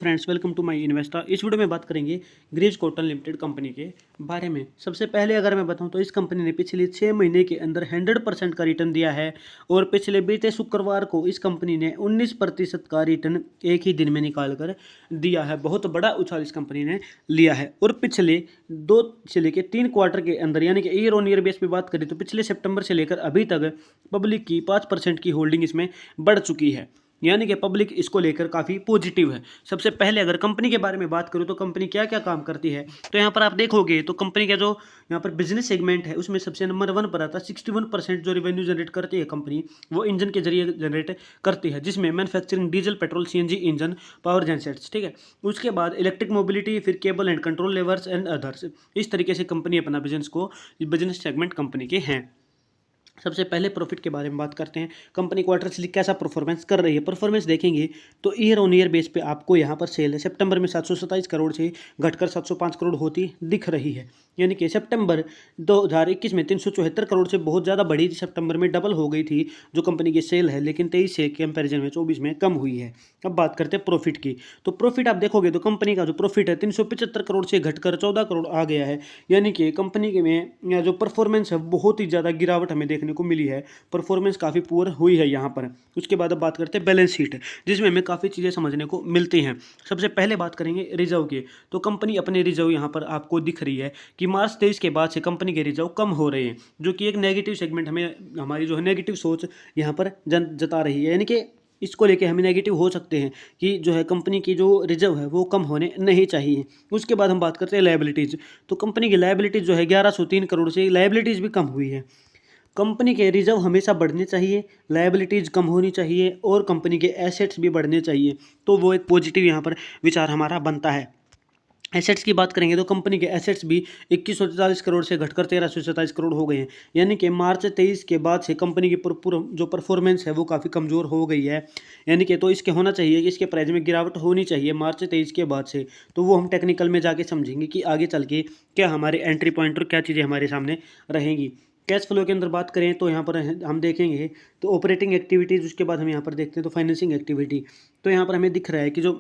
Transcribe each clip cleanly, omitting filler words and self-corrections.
Friends, welcome to my investor. इस video में बात करेंगे ग्रीज कॉटन लिमिटेड कंपनी के बारे में। सबसे पहले अगर मैं बताऊं तो इस कंपनी ने पिछले 6 महीने के अंदर 100% का रिटर्न दिया है और पिछले बीते शुक्रवार को इस कंपनी ने 19% का रिटर्न एक ही दिन में निकाल कर दिया है। बहुत बड़ा उछाल इस कंपनी ने लिया है और पिछले 2 से लेकर 3 क्वार्टर के अंदर यानी कि ईयर ऑन ईयर बेस पे बात करें तो पिछले सितंबर से लेकर अभी तक पब्लिक की 5% की होल्डिंग इसमें बढ़ चुकी है, यानी कि पब्लिक इसको लेकर काफ़ी पॉजिटिव है। सबसे पहले अगर कंपनी के बारे में बात करूँ तो कंपनी क्या क्या काम करती है, तो यहाँ पर आप देखोगे तो कंपनी का जो यहाँ पर बिजनेस सेगमेंट है उसमें सबसे नंबर 1 पर आता है। 61% जो रेवेन्यू जनरेट करती है कंपनी वो इंजन के जरिए जनरेट करती है, जिसमें manufacturing diesel, petrol, CNG engine, power gensets, ठीक है। उसके बाद इलेक्ट्रिक मोबिलिटी, फिर cable and control levers and others. इस तरीके से कंपनी अपना बिजनेस सेगमेंट कंपनी के हैं। सबसे पहले प्रॉफिट के बारे में बात करते हैं। कंपनी क्वार्टरली कैसा परफॉर्मेंस कर रही है। परफॉर्मेंस देखेंगे तो ईयर ऑन ईयर बेस पे आपको यहाँ पर सेल है सितंबर में 727 करोड़ से घटकर 705 करोड़ होती दिख रही है, यानी कि सितंबर 2021 में 374 करोड़ से बहुत ज़्यादा बढ़ी थी, सितंबर में डबल हो गई थी जो कंपनी की सेल है, लेकिन 23 से कंपेरिजन में 24 में कम हुई है। अब बात करते हैं प्रॉफिट की, तो प्रॉफिट आप देखोगे तो कंपनी का जो प्रॉफिट है 375 करोड़ से घटकर 14 करोड़ आ गया है, यानी कि कंपनी के में जो परफॉर्मेंस है बहुत ही ज़्यादा गिरावट हमें देखने को मिली है। परफॉर्मेंस काफ़ी पुअर हुई है यहाँ पर। उसके बाद अब बात करते हैं बैलेंस शीट, जिसमें हमें काफ़ी चीज़ें समझने को मिलती हैं। सबसे पहले बात करेंगे रिजर्व की, तो कंपनी अपने रिजर्व यहाँ पर आपको दिख रही है कि मार्च 23 के बाद से कंपनी के रिजर्व कम हो रहे हैं, जो कि एक नेगेटिव सेगमेंट हमें हमारी जो है नेगेटिव सोच यहाँ पर जता रही है, यानी कि इसको लेके हमें नेगेटिव हो सकते हैं कि जो है कंपनी की जो रिजर्व है वो कम होने नहीं चाहिए। उसके बाद हम बात करते हैं लायबिलिटीज़, तो कंपनी की लायबिलिटीज़ जो है 1103 करोड़ से लायबिलिटीज़ भी कम हुई है। कंपनी के रिजर्व हमेशा बढ़ने चाहिए, लायबिलिटीज़ कम होनी चाहिए और कंपनी के एसेट्स भी बढ़ने चाहिए, तो वो एक पॉजिटिव यहाँ पर विचार हमारा बनता है। एसेट्स की बात करेंगे तो कंपनी के एसेट्स भी 2143 करोड़ से घटकर 1327 करोड़ हो गए हैं, यानी कि मार्च 23 के बाद से कंपनी की जो परफॉर्मेंस है वो काफ़ी कमज़ोर हो गई है, यानी कि तो इसके होना चाहिए कि इसके प्राइस में गिरावट होनी चाहिए मार्च 23 के बाद से। तो वो हम टेक्निकल में जाके समझेंगे कि आगे चल के क्या हमारे एंट्री पॉइंट और क्या चीज़ें हमारे सामने रहेंगी। कैश फ्लो के अंदर बात करें तो यहाँ पर हम देखेंगे तो ऑपरेटिंग एक्टिविटीज़, उसके बाद हम यहाँ पर देखते हैं तो फाइनेंसिंग एक्टिविटी। तो यहाँ पर हमें दिख रहा है कि जो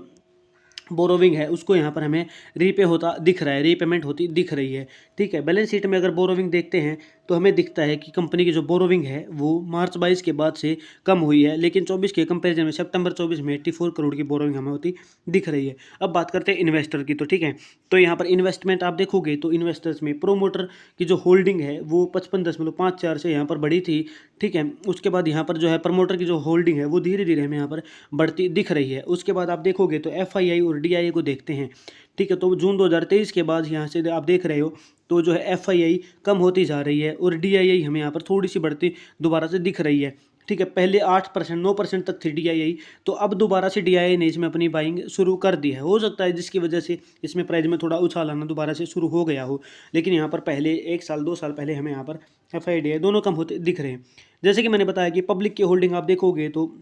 बोरोविंग है उसको यहाँ पर हमें रीपे होता दिख रहा है, रीपेमेंट होती दिख रही है, ठीक है। बैलेंस शीट में अगर बोरोविंग देखते हैं तो हमें दिखता है कि कंपनी की जो बोरोविंग है वो मार्च 22 के बाद से कम हुई है, लेकिन 24 के कंपैरिजन में सितंबर 24 में 84 करोड़ की बोरोविंग हमें होती दिख रही है। अब बात करते हैं इन्वेस्टर की, तो ठीक है, तो यहाँ पर इन्वेस्टमेंट आप देखोगे तो इन्वेस्टर्स में प्रोमोटर की जो होल्डिंग है वो 55.54 से यहाँ पर बढ़ी थी, ठीक है। उसके बाद यहाँ पर जो है प्रमोटर की जो होल्डिंग है वो धीरे धीरे हमें यहाँ पर बढ़ती दिख रही है। उसके बाद आप देखोगे तो एफआईआई और डीआईए को देखते हैं, ठीक है, तो जून 2023 के बाद यहाँ से आप देख रहे हो तो जो है एफआईआई कम होती जा रही है और डीआईआई हमें यहाँ पर थोड़ी सी बढ़ती दोबारा से दिख रही है, ठीक है। पहले 8% 9% तक थी डीआईआई, तो अब दोबारा से डीआईआई ने इसमें अपनी बाइंग शुरू कर दी है। हो सकता है जिसकी वजह से इसमें प्राइस में थोड़ा उछाल आना दोबारा से शुरू हो गया हो, लेकिन यहाँ पर पहले 1 साल 2 साल पहले हमें यहाँ पर एफआईआई डीआईआई दोनों कम होते दिख रहे हैं। जैसे कि मैंने बताया कि पब्लिक की होल्डिंग आप देखोगे तो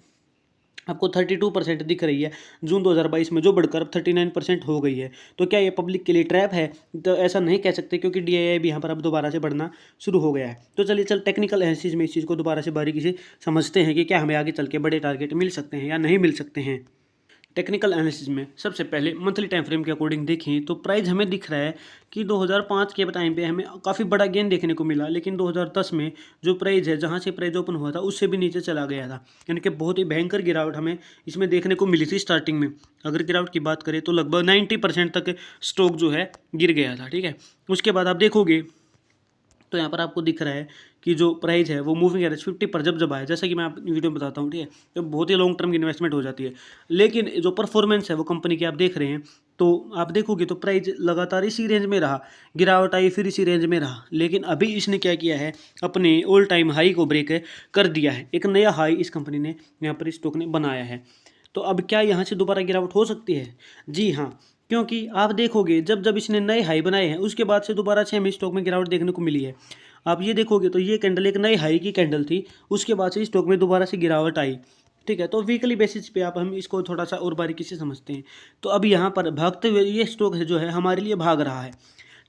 आपको 32% दिख रही है जून 2022 में, जो बढ़कर अब 39% हो गई है। तो क्या ये पब्लिक के लिए ट्रैप है? तो ऐसा नहीं कह सकते, क्योंकि डीआईआई भी यहाँ पर अब दोबारा से बढ़ना शुरू हो गया है। तो चलिए टेक्निकल एनालिसिस में इस चीज़ को दोबारा से बारीकी से समझते हैं कि क्या हमें आगे चल के बड़े टारगेट मिल सकते हैं या नहीं मिल सकते हैं। टेक्निकल एनालिसिस में सबसे पहले मंथली टाइम फ्रेम के अकॉर्डिंग देखें तो प्राइस हमें दिख रहा है कि 2005 के टाइम पे हमें काफ़ी बड़ा गेन देखने को मिला, लेकिन 2010 में जो प्राइस है जहाँ से प्राइस ओपन हुआ था उससे भी नीचे चला गया था, यानी कि बहुत ही भयंकर गिरावट हमें इसमें देखने को मिली थी स्टार्टिंग में। अगर गिरावट की बात करें तो लगभग 90% तक स्टॉक जो है गिर गया था, ठीक है। उसके बाद आप देखोगे तो यहाँ पर आपको दिख रहा है कि जो प्राइस है वो मूविंग एवरेज 50 पर जब आए, जैसा कि मैं आप वीडियो में बताता हूँ, ठीक है, तो बहुत ही लॉन्ग टर्म की इन्वेस्टमेंट हो जाती है। लेकिन जो परफॉर्मेंस है वो कंपनी की आप देख रहे हैं तो आप देखोगे तो प्राइस लगातार इसी रेंज में रहा, गिरावट आई फिर इसी रेंज में रहा, लेकिन अभी इसने क्या किया है, अपने ऑल टाइम हाई को ब्रेक कर दिया है। एक नया हाई इस कंपनी ने यहाँ पर स्टॉक ने बनाया है। तो अब क्या यहाँ से दोबारा गिरावट हो सकती है? जी हाँ, क्योंकि आप देखोगे जब जब इसने नए हाई बनाए हैं उसके बाद से दोबारा से हमें स्टॉक में गिरावट देखने को मिली है। आप ये देखोगे तो ये कैंडल एक नई हाई की कैंडल थी, उसके बाद से स्टॉक में दोबारा से गिरावट आई, ठीक है। तो वीकली बेसिस पे आप हम इसको थोड़ा सा और बारीकी से समझते हैं। तो अब यहाँ पर भागते हुए ये स्टॉक है जो है हमारे लिए भाग रहा है,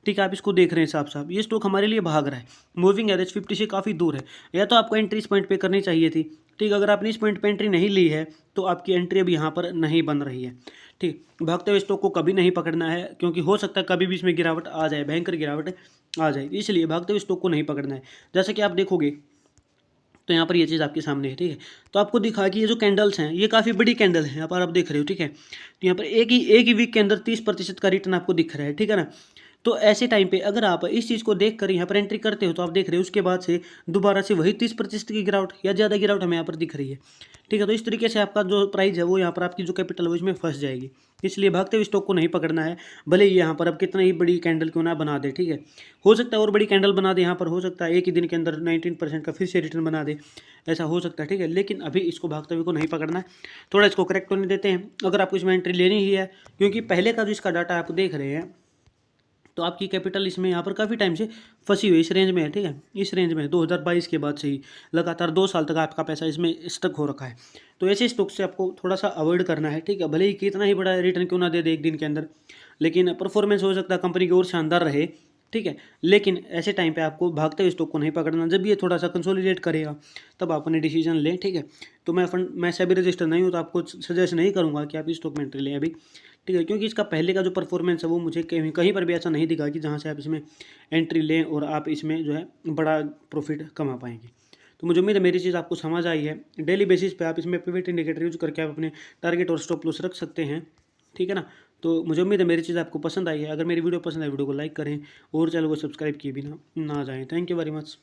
ठीक है। आप इसको देख रहे हैं साफ साफ, ये स्टॉक हमारे लिए भाग रहा है। मूविंग एवरेज 50 से काफ़ी दूर है, या तो आपको एंट्री इस पॉइंट पे करनी चाहिए थी, ठीक। अगर आपने इस पॉइंट पे एंट्री नहीं ली है तो आपकी एंट्री अब यहाँ पर नहीं बन रही है, ठीक, भागते हुए स्टॉक को कभी नहीं पकड़ना है, क्योंकि हो सकता है कभी भी इसमें गिरावट आ जाए, भयंकर गिरावट आ जाए, इसलिए भागते हुए स्टॉक को नहीं पकड़ना है। जैसे कि आप देखोगे तो यहाँ पर ये चीज़ आपके सामने है, ठीक है। तो आपको दिखा कि ये जो कैंडल्स हैं ये काफ़ी बड़ी कैंडल है, यहाँ पर आप देख रहे हो, ठीक है। तो यहाँ पर एक ही वीक के अंदर 30% का रिटर्न आपको दिख रहा है, ठीक है ना। तो ऐसे टाइम पे अगर आप इस चीज़ को देख कर यहाँ पर एंट्री करते हो तो आप देख रहे हो उसके बाद से दोबारा से वही 30% की गिरावट या ज़्यादा गिरावट हमें यहाँ पर दिख रही है, ठीक है। तो इस तरीके से आपका जो प्राइस है वो यहाँ पर आपकी जो कैपिटल है वो इसमें फंस जाएगी, इसलिए भागते हुए स्टॉक को नहीं पकड़ना है, भले ही यहाँ पर अब कितना ही बड़ी कैंडल क्यों ना बना दे, ठीक है। हो सकता है और बड़ी कैंडल बना दे, यहाँ पर हो सकता है एक ही दिन के अंदर 19% का फिर से रिटर्न बना दे, ऐसा हो सकता है, ठीक है। लेकिन अभी इसको भागते हुए को नहीं पकड़ना है, थोड़ा इसको करेक्ट होने देते हैं। अगर आपको इसमें एंट्री लेनी ही है, क्योंकि पहले का जो इसका डाटा आप देख रहे हैं तो आपकी कैपिटल इसमें यहाँ पर काफ़ी टाइम से फंसी हुई इस रेंज में है, ठीक है। इस रेंज में 2022 के बाद से ही लगातार 2 साल तक आपका पैसा इसमें स्टक हो रखा है। तो ऐसे स्टॉक से आपको थोड़ा सा अवॉइड करना है, ठीक है। भले ही कितना ही बड़ा रिटर्न क्यों ना दे दे एक दिन के अंदर, लेकिन परफॉर्मेंस हो सकता है कंपनी की और शानदार रहे, ठीक है। लेकिन ऐसे टाइम पे आपको भागते हुए स्टॉक को नहीं पकड़ना, जब ये थोड़ा सा कंसोलिडेट करेगा तब आप अपने डिसीजन लें, ठीक है। तो मैं सेबी रजिस्टर नहीं हूँ तो आपको सजेस्ट नहीं करूँगा कि आप इस स्टॉक में एंट्री लें अभी, ठीक है, क्योंकि इसका पहले का जो परफॉर्मेंस है वो मुझे कहीं कहीं पर भी ऐसा नहीं दिखा कि जहाँ से आप इसमें एंट्री लें और आप इसमें जो है बड़ा प्रॉफिट कमा पाएंगे। तो मुझे उम्मीद है मेरी चीज़ आपको समझ आई है। डेली बेसिस पे आप इसमें पिवट इंडिकेटर यूज करके आप अपने टारगेट और स्टॉप लॉस रख सकते हैं, ठीक है ना। तो मुझे उम्मीद है मेरी चीज़ आपको पसंद आई है। अगर मेरी वीडियो पसंद आई वीडियो को लाइक करें और चैनल को सब्सक्राइब किए बिना ना जाएं। Thank you very much.